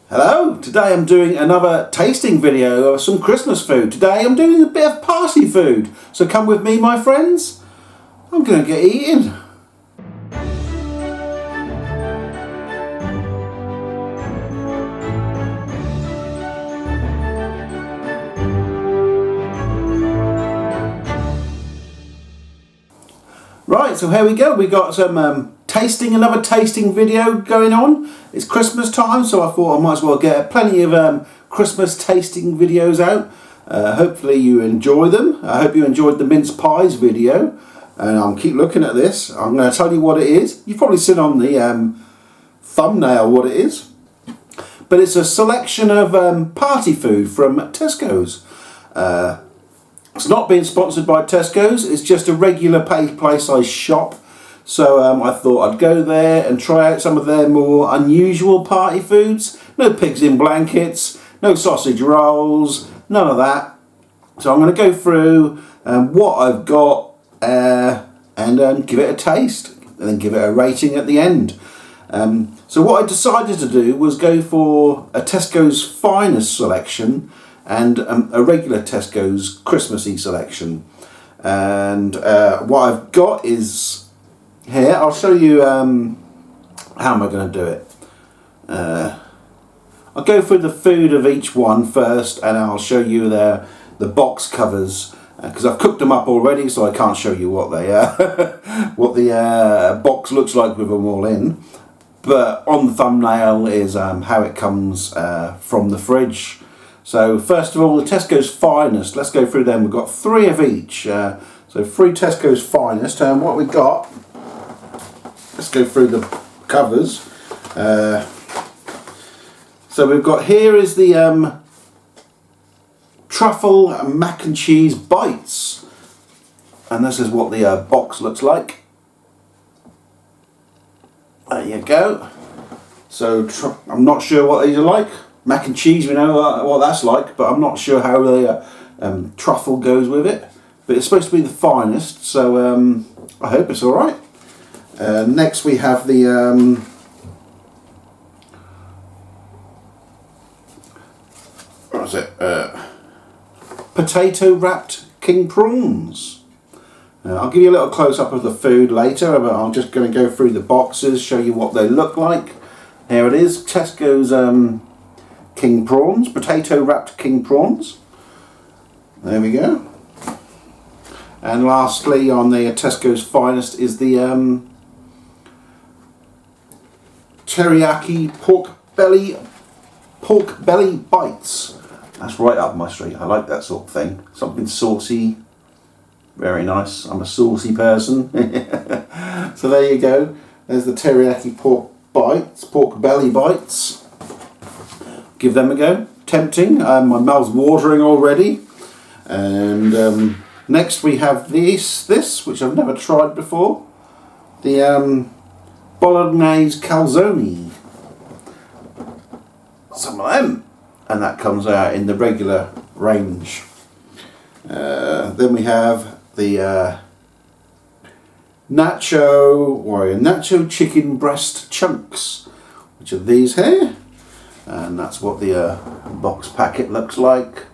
Hello, today I'm doing another tasting video of some Christmas food. Today I'm doing a bit of party food, so come with me my friends. I'm going to get eating. Right, so here we go. We got some another tasting video going on. It's Christmas time, so I thought I might as well get plenty of Christmas tasting videos out. Hopefully you enjoy them. I hope you enjoyed the mince pies video. And I'll keep looking at this. I'm going to tell you what it is. You've probably seen on the thumbnail what it is. But it's a selection of party food from Tesco's. It's not being sponsored by Tesco's, it's just a regular place I shop. So I thought I'd go there and try out some of their more unusual party foods. No pigs in blankets, no sausage rolls, none of that. So I'm going to go through what I've got and give it a taste and then give it a rating at the end. So what I decided to do was go for a Tesco's Finest selection and a regular Tesco's Christmassy selection. And what I've got is here. I'll show you how am I going to do it. I'll go through the food of each one first, and I'll show you the box covers because I've cooked them up already, so I can't show you what they what the box looks like with them all in. But on the thumbnail is how it comes from the fridge. So first of all, the Tesco's Finest. Let's go through them. We've got 3 of each. So 3 Tesco's Finest. And what we've got, let's go through the covers. So we've got, here is the truffle mac and cheese bites. And this is what the box looks like. There you go. So I'm not sure what these are like. Mac and cheese, we know what that's like, but I'm not sure how the truffle goes with it. But it's supposed to be the finest, so I hope it's alright. Next we have the what is it? Potato wrapped king prawns. I'll give you a little close up of the food later, but I'm just going to go through the boxes, show you what they look like. Here it is, Tesco's king prawns, potato wrapped king prawns. There we go. And lastly on the Tesco's Finest is the teriyaki pork belly bites. That's right up my street. I like that sort of thing. Something saucy. Very nice. I'm a saucy person. So there you go. There's the teriyaki pork belly bites. Give them a go. Tempting. My mouth's watering already. And next we have this which I've never tried before. The bolognese calzone. Some of them. And that comes out in the regular range. Then we have the nacho chicken breast chunks, which are these here. And that's what the box packet looks like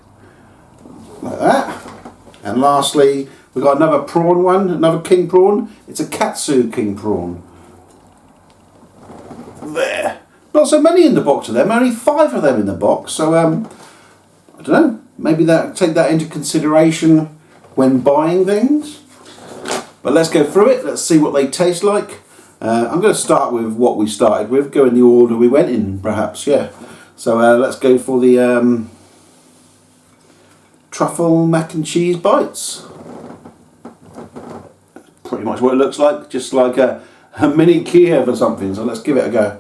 that. And lastly, we've got another prawn one, another king prawn. It's a katsu king prawn. There. Not so many in the box of them, only 5 of them in the box. So I don't know, maybe take that into consideration when buying things. But let's go through it, let's see what they taste like. I'm going to start with what we started with, go in the order we went in perhaps, yeah. So let's go for the truffle mac and cheese bites. Pretty much what it looks like, just like a mini Kiev or something, so let's give it a go.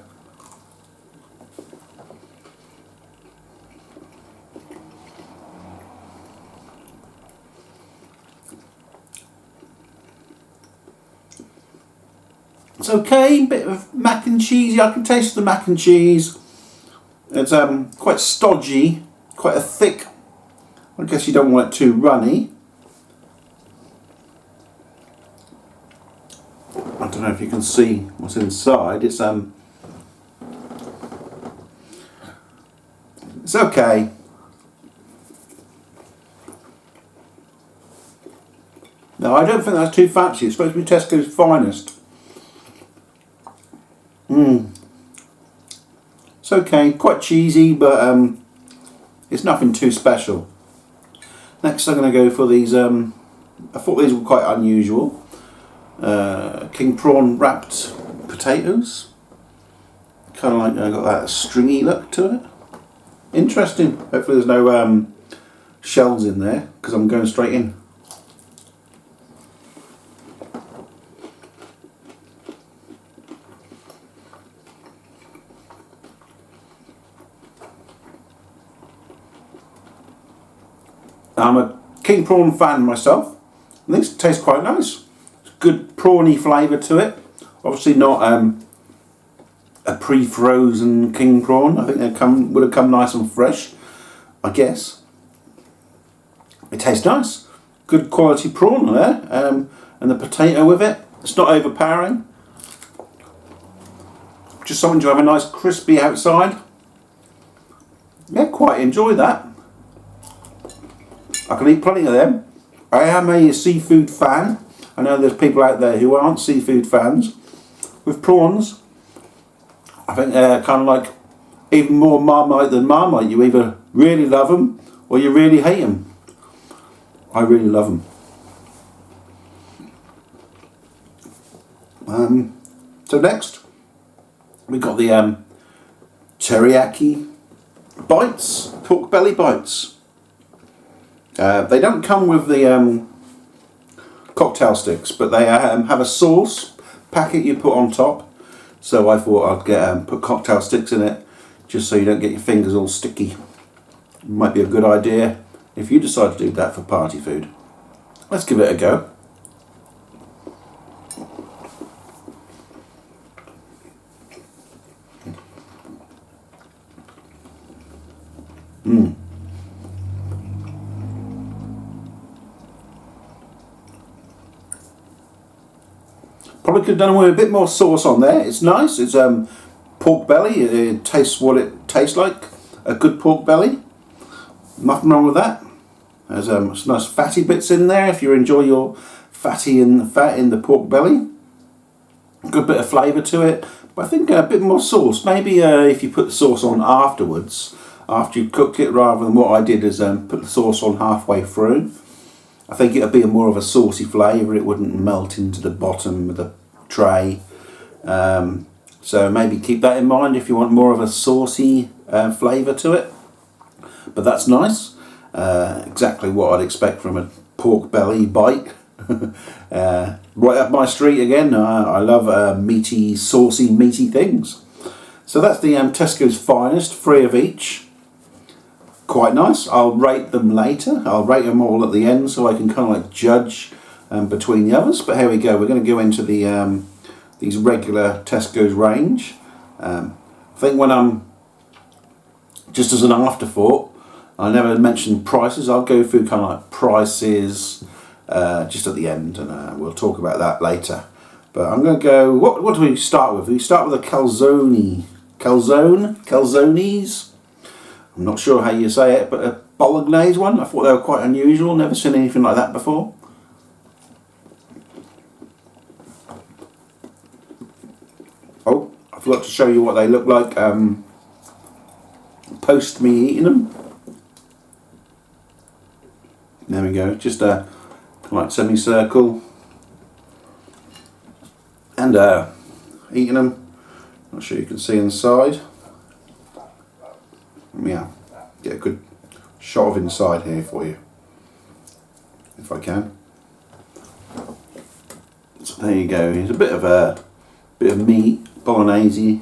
It's okay, bit of mac and cheese. I can taste the mac and cheese. It's quite stodgy, quite a thick. I guess you don't want it too runny. I don't know if you can see what's inside. It's It's okay. No, I don't think that's too fancy. It's supposed to be Tesco's finest. It's okay, quite cheesy, but it's nothing too special. Next I'm going to go for these, I thought these were quite unusual. King prawn wrapped potatoes. Kind of like got that stringy look to it. Interesting. Hopefully there's no shells in there, because I'm going straight in. I'm a king prawn fan myself. I think it tastes quite nice. It's good prawny flavour to it. Obviously not a pre-frozen king prawn. I think they would have come nice and fresh, I guess. It tastes nice. Good quality prawn there. And the potato with it. It's not overpowering. Just something to have a nice crispy outside. Yeah, quite enjoy that. I can eat plenty of them. I am a seafood fan. I know there's people out there who aren't seafood fans. With prawns, I think they're kind of like even more Marmite than Marmite. You either really love them or you really hate them. I really love them. So next, we got the teriyaki bites, pork belly bites. They don't come with the cocktail sticks, but they have a sauce packet you put on top. So I thought I'd put cocktail sticks in it, just so you don't get your fingers all sticky. Might be a good idea if you decide to do that for party food. Let's give it a go. Probably could have done with a bit more sauce on there. It's nice. It's pork belly. It tastes what it tastes like. A good pork belly. Nothing wrong with that. There's some nice fatty bits in there if you enjoy your fatty and fat in the pork belly. Good bit of flavour to it. But I think a bit more sauce. Maybe if you put the sauce on afterwards, after you've cooked it, rather than what I did is put the sauce on halfway through. I think it would be more of a saucy flavour. It wouldn't melt into the bottom of the tray. So maybe keep that in mind if you want more of a saucy flavour to it. But that's nice. Exactly what I'd expect from a pork belly bite. Right up my street again. I love meaty, saucy, meaty things. So that's the Tesco's finest, 3 of each. Quite nice. I'll rate them later. I'll rate them all at the end so I can kind of like judge between the others. But here we go. We're going to go into the these regular Tesco's range. I think when I'm just as an afterthought, I never mention prices. I'll go through kind of like prices just at the end, and we'll talk about that later. But I'm going to go. What do we start with? We start with a calzone. Calzones. I'm not sure how you say it, but a bolognese one. I thought they were quite unusual. Never seen anything like that before. Oh, I forgot to show you what they look like post me eating them. There we go. Just a like semicircle, and eating them. Not sure you can see inside. Yeah, get a good shot of inside here for you, if I can. So there you go. It's a bit of meat, bolognese.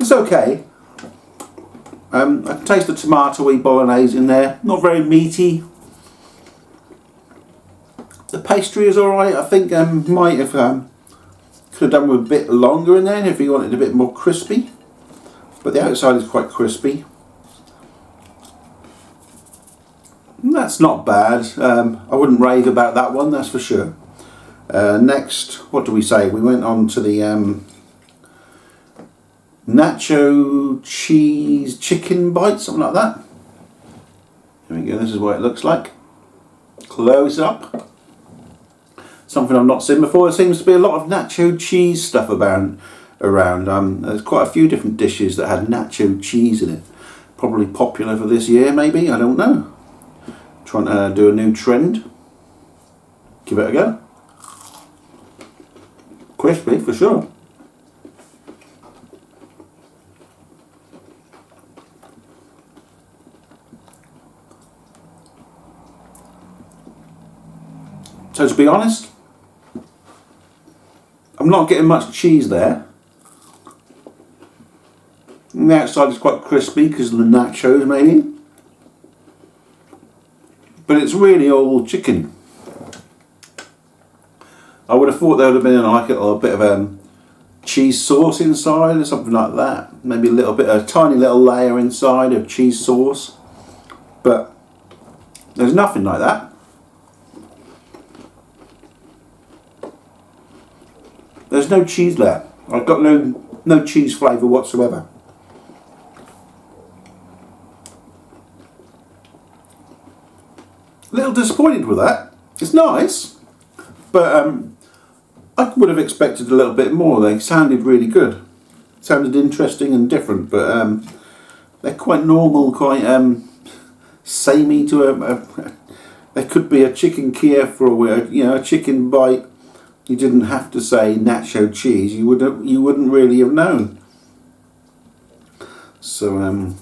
It's okay. I can taste the tomatoey bolognese in there. Not very meaty. The pastry is alright. I think might have could have done with a bit longer in there if you wanted a bit more crispy. But the outside is quite crispy. And that's not bad. I wouldn't rave about that one, that's for sure. Next, what do we say? We went on to the nacho cheese chicken bite, something like that. Here we go, this is what it looks like. Close up. Something I've not seen before. There seems to be a lot of nacho cheese stuff around. There's quite a few different dishes that had nacho cheese in it. Probably popular for this year, maybe, I don't know. Trying to do a new trend. Give it a go. Crispy for sure. So to be honest, I'm not getting much cheese there. And the outside is quite crispy because of the nachos maybe. But it's really all chicken. I would have thought there would have been like a little bit of cheese sauce inside or something like that. Maybe a tiny little layer inside of cheese sauce. But there's nothing like that. There's no cheese there. I've got no cheese flavour whatsoever. A little disappointed with that. It's nice, but I would have expected a little bit more. They sounded really good. Sounded interesting and different, but they're quite normal, quite samey to there could be a chicken Kiev or a chicken bite. You didn't have to say nacho cheese. You wouldn't really have known. So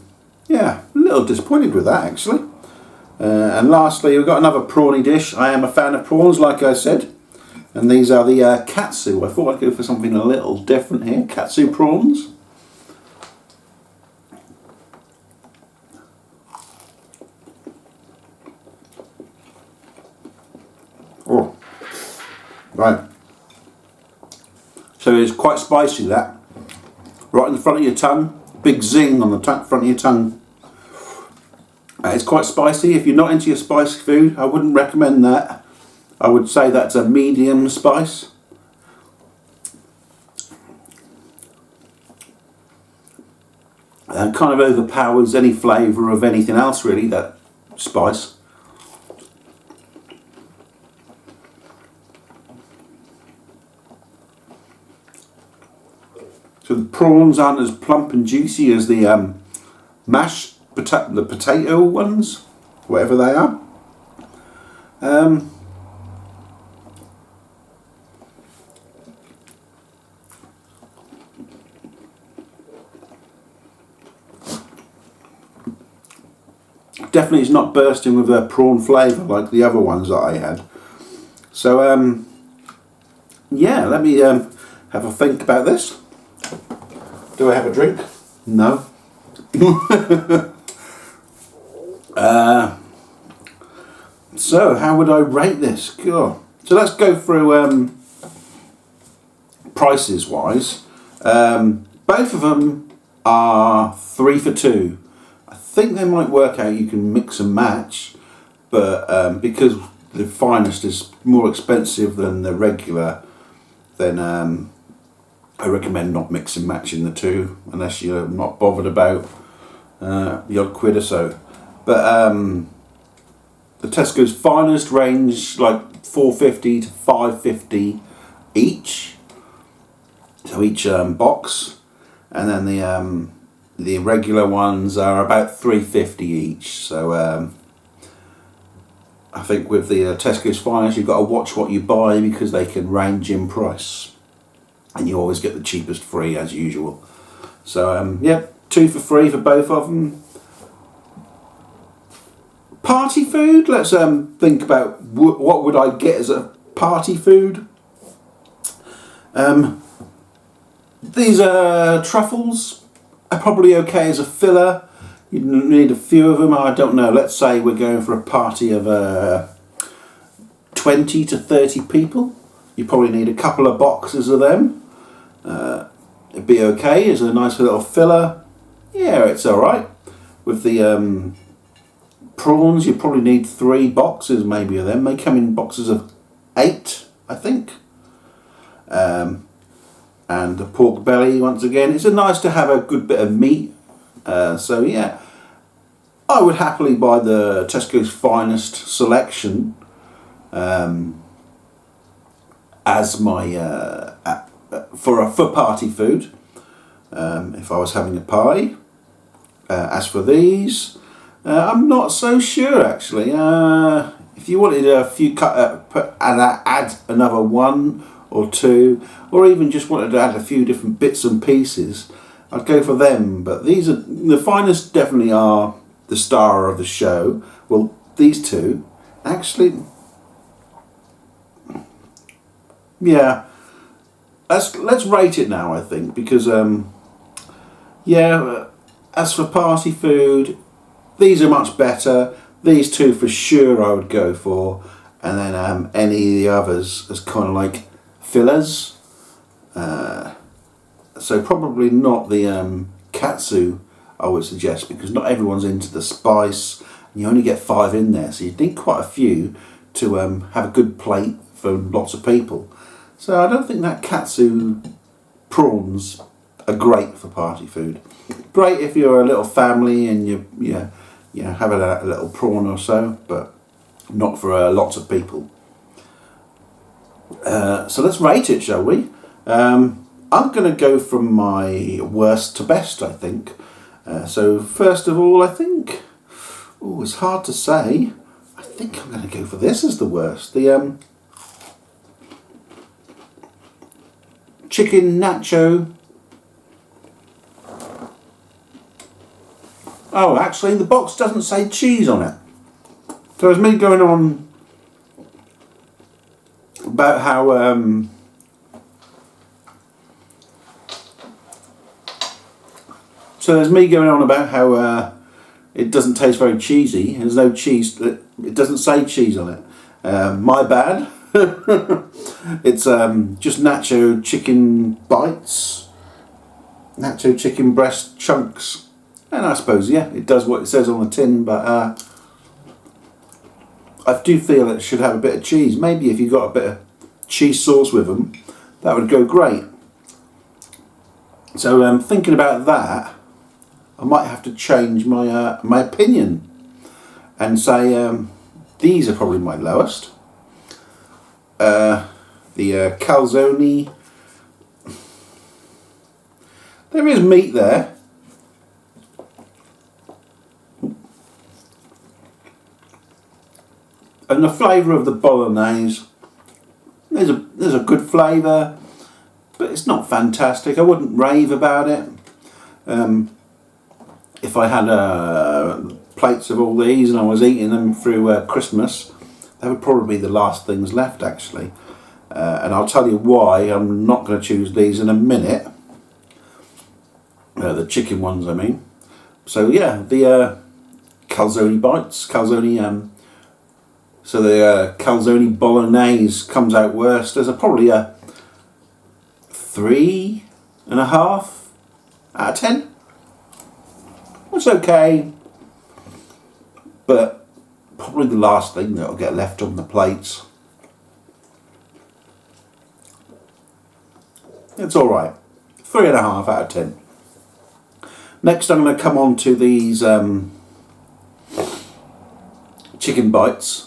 yeah, a little disappointed with that actually. And lastly, we've got another prawny dish. I am a fan of prawns, like I said, and these are the katsu. I thought I'd go for something a little different here. Katsu prawns. Oh, right. So it's quite spicy, that. Right in the front of your tongue. Big zing on the front of your tongue. It's quite spicy. If you're not into your spicy food, I wouldn't recommend that. I would say that's a medium spice. And kind of overpowers any flavour of anything else really, that spice. So the prawns aren't as plump and juicy as the the potato ones, whatever they are. Definitely it's not bursting with a prawn flavour like the other ones that I had. So yeah, let me have a think about this. Do I have a drink? No. So how would I rate this? God. So let's go through prices wise. Both of them are 3 for 2. I think they might work out you can mix and match, but because the Finest is more expensive than the regular, then I recommend not mix and matching the two unless you're not bothered about the odd quid or so. But the Tesco's Finest range like $4.50 to $5.50 each, so each box, and then the regular ones are about $3.50 each. So I think with the Tesco's Finest, you've got to watch what you buy because they can range in price, and you always get the cheapest free as usual. So yeah, 2 for 3 for both of them. Party food. Let's think about what would I get as a party food. These truffles are probably okay as a filler. You need a few of them. I don't know. Let's say we're going for a party of 20 to 30 people. You probably need a couple of boxes of them. It'd be okay as a nice little filler. Yeah, it's alright. With the prawns, you probably need 3 boxes maybe of them. They come in boxes of 8 I think. And the pork belly, once again. It's nice to have a good bit of meat. So yeah, I would happily buy the Tesco's Finest selection as my for party food. If I was having a party. As for these, I'm not so sure actually. If you wanted a few add another one or two, or even just wanted to add a few different bits and pieces, I'd go for them. But these are the Finest. Definitely are the star of the show. Well, these two actually, yeah. Let's rate it now, I think, because yeah. As for party food, these are much better. These two for sure I would go for, and then any of the others as kind of like fillers. So probably not the katsu, I would suggest, because not everyone's into the spice. And you only get 5 in there, so you need quite a few to have a good plate for lots of people. So I don't think that katsu prawns are great for party food. Great if you're a little family and you have a little prawn or so, but not for lots of people. So let's rate it, shall we? I'm going to go from my worst to best, I think. So first of all, I think, it's hard to say. I think I'm going to go for this as the worst. The chicken nacho. Oh, actually, the box doesn't say cheese on it. So there's me going on about how it doesn't taste very cheesy. There's no cheese. It doesn't say cheese on it. My bad. It's just nacho chicken bites, nacho chicken breast chunks. And I suppose, yeah, it does what it says on the tin, but I do feel it should have a bit of cheese. Maybe if you got a bit of cheese sauce with them, that would go great. So thinking about that, I might have to change my my opinion and say these are probably my lowest. The calzone, there is meat there. And the flavour of the bolognese, there's a good flavour, but it's not fantastic. I wouldn't rave about it. If I had plates of all these and I was eating them through Christmas, they would probably be the last things left, actually. And I'll tell you why I'm not going to choose these in a minute. The chicken ones, I mean. So yeah, the calzone bites, so the calzone bolognese comes out worst. There's probably a 3.5 out of 10. It's okay, but probably the last thing that'll get left on the plates. It's all right. 3.5 out of 10. Next, I'm going to come on to these chicken bites.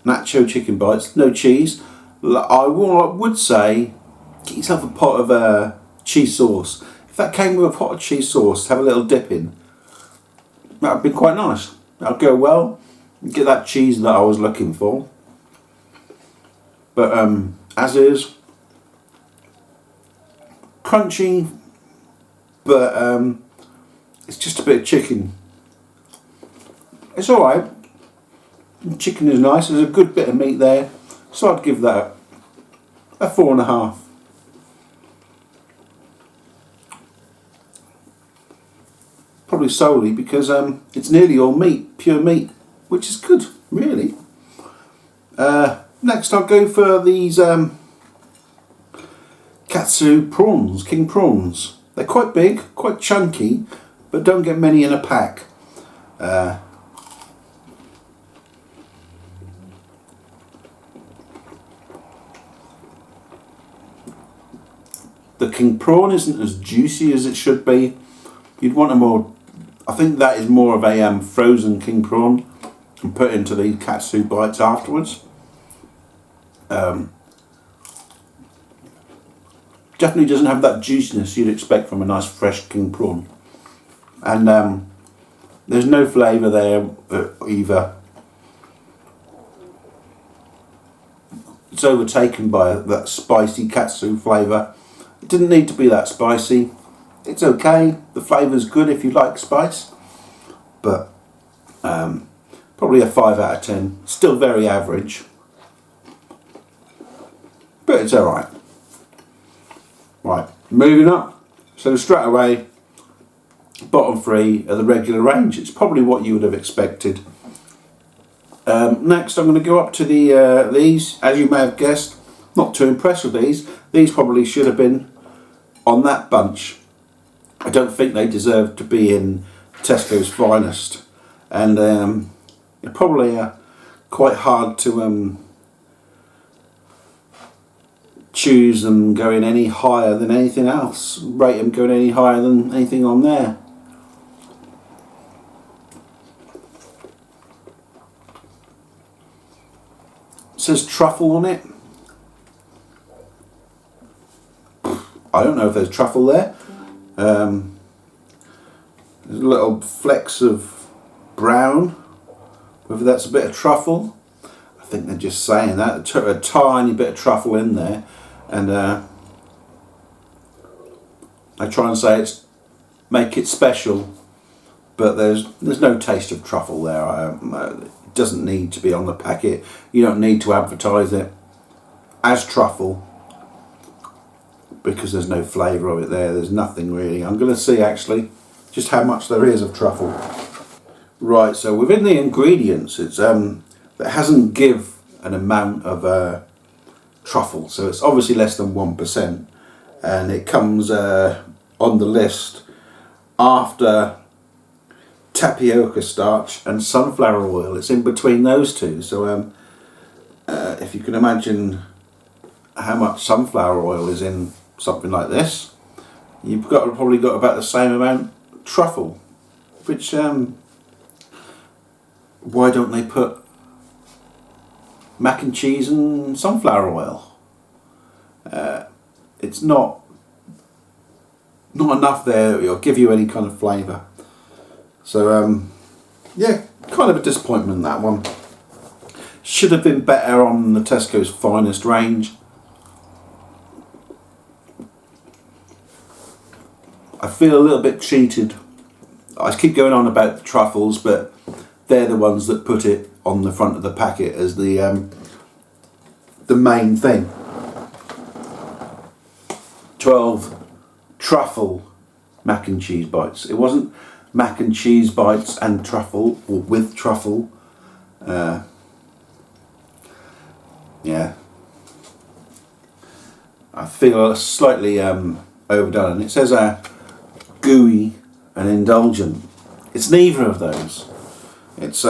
Nacho chicken bites, no cheese. I would say get yourself a pot of cheese sauce. If that came with a pot of cheese sauce, have a little dip in. That would be quite nice. That would go well. Get that cheese that I was looking for. But as is, crunchy, but it's just a bit of chicken. It's all right. Chicken is nice. There's a good bit of meat there, so I'd give that a 4.5. Probably solely because it's nearly all meat, pure meat, which is good, really. Next, I'll go for these katsu prawns, king prawns. They're quite big, quite chunky, but don't get many in a pack. The king prawn isn't as juicy as it should be. You'd want a more, I think that is more of a frozen king prawn and put into the katsu bites afterwards. Definitely doesn't have that juiciness you'd expect from a nice fresh king prawn. And there's no flavour there either. It's overtaken by that spicy katsu flavour. It didn't need to be that spicy. It's okay. The flavour's good if you like spice. But probably a 5 out of 10. Still very average. But it's alright. Right, moving up. So straight away, bottom 3 are the regular range. It's probably what you would have expected. Next I'm going to go up to these. As you may have guessed, not too impressed with these. These probably should have been on that bunch. I don't think they deserve to be in Tesco's finest. And they're probably quite hard to choose them going any higher than anything else. Rate them going any higher than anything on there. It says truffle on it. I don't know if there's truffle there. There's little flecks of brown. Whether that's a bit of truffle. I think they're just saying that. A tiny bit of truffle in there. And I try and say make it special, but there's no taste of truffle there. It doesn't need to be on the packet. You don't need to advertise it as truffle because there's no flavour of it there. There's nothing really. I'm going to see actually just how much there is of truffle. Right, so within the ingredients, it hasn't give an amount of truffle, so it's obviously less than 1%, and it comes on the list after tapioca starch and sunflower oil. It's in between those two, so if you can imagine how much sunflower oil is in something like this, you've probably got about the same amount of truffle, which why don't they put mac and cheese and sunflower oil? It's not enough there. It'll give you any kind of flavour. So yeah, kind of a disappointment, that one. Should have been better on the Tesco's finest range. I feel a little bit cheated. I keep going on about the truffles, but they're the ones that put it on the front of the packet as the main thing. 12 truffle mac and cheese bites. It wasn't mac and cheese bites and truffle, or with truffle. Yeah, I feel slightly overdone, and it says gooey and indulgent. It's neither of those. It's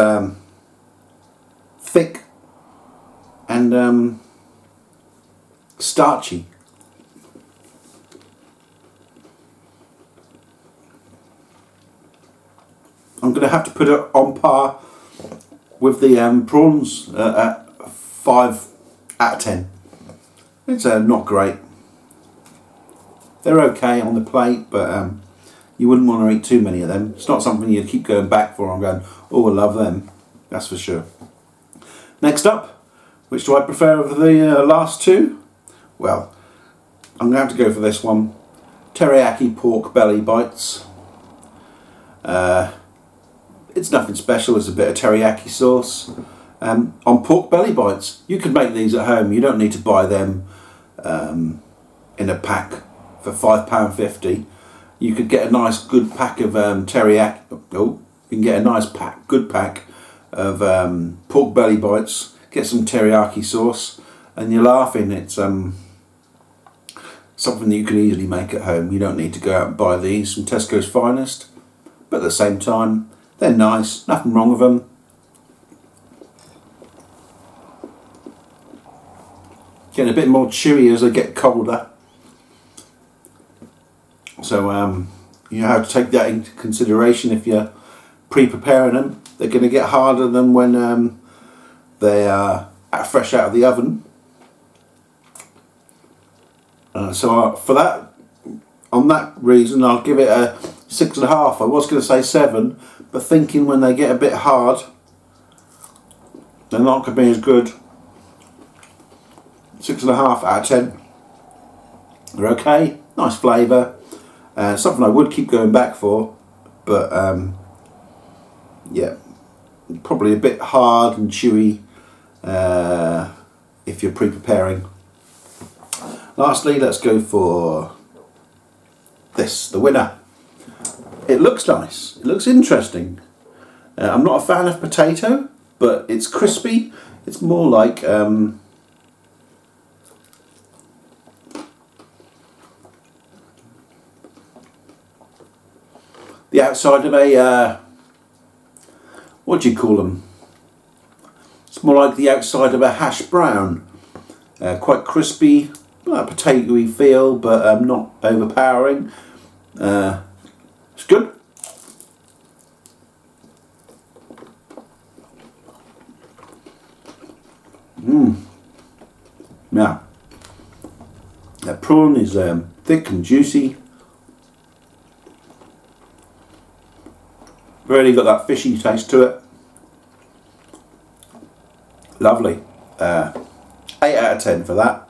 thick and starchy. I'm going to have to put it on par with the prawns at 5 out of 10. It's not great. They're okay on the plate, but you wouldn't want to eat too many of them. It's not something you'd keep going back for. I'm going, oh, I love them. That's for sure. Next up, which do I prefer of the last two? Well, I'm going to have to go for this one. Teriyaki pork belly bites. It's nothing special. It's a bit of teriyaki sauce. On pork belly bites, you could make these at home. You don't need to buy them in a pack for £5.50. You could get a nice good pack of teriyaki. Oh, you can get a nice good pack of pork belly bites. Get some teriyaki sauce, and you're laughing. It's something that you can easily make at home. You don't need to go out and buy these from Tesco's finest. But at the same time, they're nice. Nothing wrong with them. Getting a bit more chewy as they get colder. So you have to take that into consideration if you're pre-preparing them. They're going to get harder than when they are fresh out of the oven. For that, on that reason, I'll give it a 6.5. I was going to say 7, but thinking when they get a bit hard, they're not going to be as good. 6.5 out of 10. They're okay, nice flavour, something I would keep going back for, but yeah, probably a bit hard and chewy if you're pre-preparing. Lastly, let's go for this, the winner. It looks nice, it looks interesting. I'm not a fan of potato, but it's crispy. It's more like the outside of a, what do you call them? It's more like the outside of a hash brown. Quite crispy, potatoey feel, but not overpowering. It's good. Now, that prawn is thick and juicy. Really got that fishy taste to it. Lovely. 8 out of 10 for that.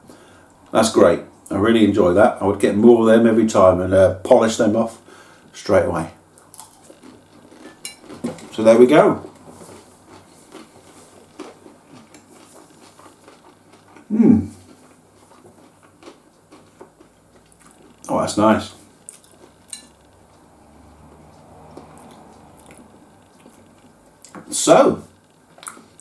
That's great. I really enjoy that. I would get more of them every time and polish them off straight away. So there we go. Oh, that's nice. So,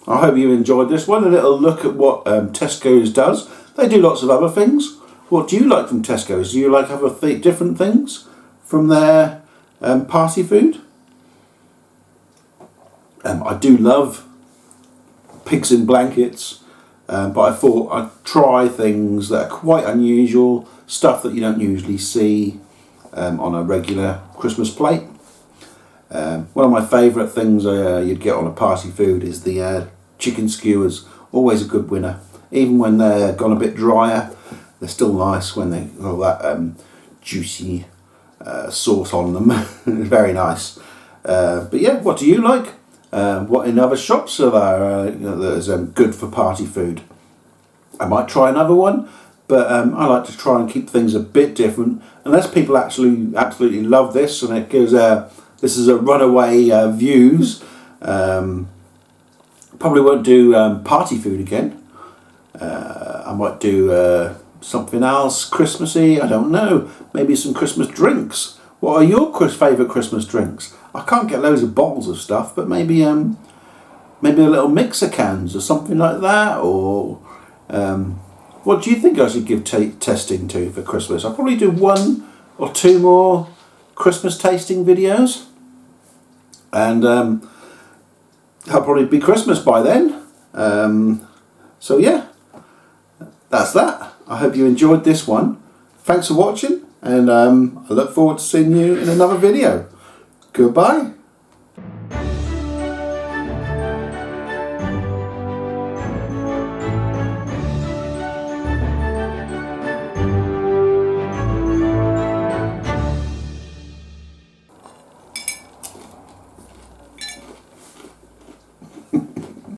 I hope you enjoyed this one. A little look at what Tesco's does. They do lots of other things. What do you like from Tesco's? Do you like other different things from their party food? I do love pigs in blankets, but I thought I'd try things that are quite unusual, stuff that you don't usually see on a regular Christmas plate. One of my favourite things you'd get on a party food is the chicken skewers. Always a good winner. Even when they're gone a bit drier, they're still nice when they got that juicy sauce on them. Very nice. But yeah, what do you like? What in other shops are there that is good for party food? I might try another one, but I like to try and keep things a bit different. Unless people actually absolutely love this and it gives this is a runaway views. Probably won't do party food again. I might do something else Christmassy. I don't know. Maybe some Christmas drinks. What are your favourite Christmas drinks? I can't get loads of bottles of stuff, but maybe maybe a little mixer cans or something like that. Or what do you think I should give testing to for Christmas? I'll probably do 1 or 2 more Christmas tasting videos, and that'll probably be Christmas by then. So yeah, that's that. I hope you enjoyed this one. Thanks for watching, and I look forward to seeing you in another video. Goodbye.